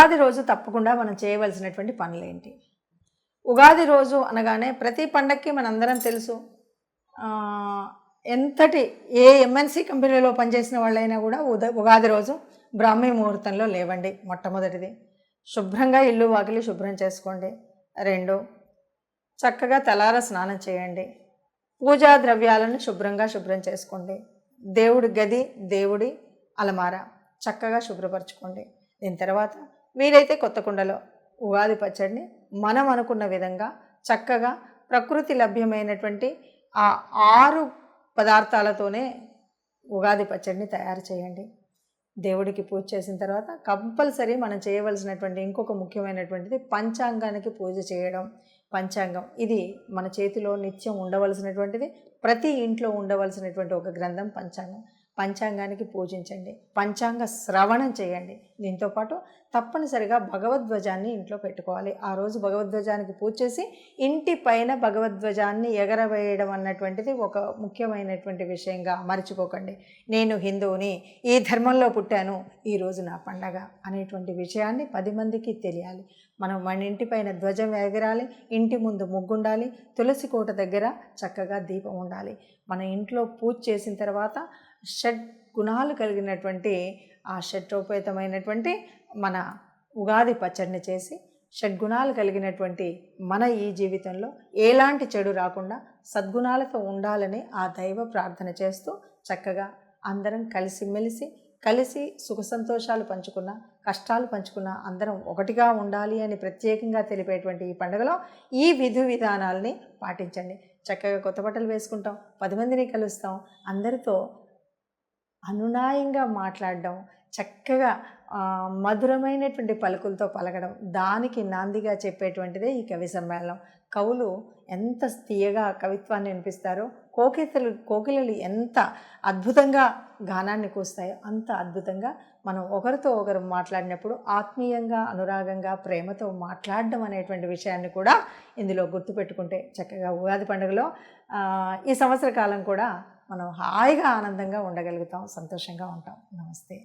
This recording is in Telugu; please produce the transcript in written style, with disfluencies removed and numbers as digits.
ఉగాది రోజు తప్పకుండా మనం చేయవలసినటువంటి పనులేంటి? ఉగాది రోజు అనగానే ప్రతి పండక్కి మనందరం తెలుసు. ఆహ్, ఎంతటి ఏ ఎంఎన్‌సి కంపెనీలో పనిచేసిన వాళ్ళైనా కూడా ఉగాది రోజు బ్రాహ్మీ ముహూర్తంలో లేవండి. మొట్టమొదటిది శుభ్రంగా ఇల్లు వాకిలి శుభ్రం చేసుకోండి. 2 చక్కగా తలార స్నానం చేయండి. పూజా ద్రవ్యాలను శుభ్రం చేసుకోండి. దేవుడి గది, దేవుడి అలమార చక్కగా శుభ్రపరచుకోండి. దీని తర్వాత వీలైతే కొత్త కుండలో ఉగాది పచ్చడిని మనం అనుకున్న విధంగా చక్కగా ప్రకృతి లభ్యమైనటువంటి ఆ 6 పదార్థాలతోనే ఉగాది పచ్చడిని తయారు చేయండి. దేవుడికి పూజ చేసిన తర్వాత కంపల్సరీ మనం చేయవలసినటువంటి ఇంకొక ముఖ్యమైనటువంటిది పంచాంగానికి పూజ చేయడం. పంచాంగం ఇది మన చేతిలో నిత్యం ఉండవలసినటువంటిది. ప్రతి ఇంట్లో ఉండవలసినటువంటి ఒక గ్రంథం పంచాంగం. పంచాంగానికి పూజించండి. పంచాంగ శ్రవణం చేయండి. దీంతోపాటు తప్పనిసరిగా భగవద్ధ్వజాన్ని ఇంట్లో పెట్టుకోవాలి. ఆ రోజు భగవద్ధ్వజానికి పూజ చేసి ఇంటి పైన భగవద్ధ్వజాన్ని ఎగరవేయడం అన్నటువంటిది ఒక ముఖ్యమైనటువంటి విషయంగా మర్చిపోకండి. నేను హిందువుని, ఈ ధర్మంలో పుట్టాను, ఈరోజు నా పండగ అనేటువంటి విషయాన్ని 10 మందికి తెలియాలి. మనం మన ఇంటి పైన ధ్వజం ఎగరాలి, ఇంటి ముందు ముగ్గుండాలి, తులసి కోట దగ్గర చక్కగా దీపం ఉండాలి. మన ఇంట్లో పూజ చేసిన తర్వాత షడ్గుణాలు కలిగినటువంటి ఆ షట్రోపేతమైనటువంటి మన ఉగాది పచ్చడిని చేసి షడ్గుణాలు కలిగినటువంటి మన ఈ జీవితంలో ఎలాంటి చెడు రాకుండా సద్గుణాలతో ఉండాలని ఆ దైవ ప్రార్థన చేస్తూ చక్కగా అందరం కలిసి సుఖ సంతోషాలు పంచుకున్న, కష్టాలు పంచుకున్న, అందరం ఒకటిగా ఉండాలి అని ప్రత్యేకంగా తెలిపేటువంటి ఈ పండుగలో ఈ విధి విధానాలని పాటించండి. చక్కగా కొత్త బట్టలు వేసుకుంటాం, 10 మందిని కలుస్తాం, అందరితో అనునాయంగా మాట్లాడడం, చక్కగా మధురమైనటువంటి పలుకులతో పలకడం, దానికి నాందిగా చెప్పేటువంటిదే ఈ కవి సమ్మేళనం. కవులు ఎంత తీయగా కవిత్వాన్ని వినిపిస్తారో, కోకిలలు ఎంత అద్భుతంగా గానాన్ని కూస్తాయో అంత అద్భుతంగా మనం ఒకరితో ఒకరు మాట్లాడినప్పుడు ఆత్మీయంగా, అనురాగంగా, ప్రేమతో మాట్లాడడం అనేటువంటి విషయాన్ని కూడా ఇందులో గుర్తుపెట్టుకుంటే చక్కగా ఉగాది పండుగలో ఈ సంవత్సర కాలం కూడా మనం హాయిగా ఆనందంగా ఉండగలుగుతాం, సంతోషంగా ఉంటాం. నమస్తే.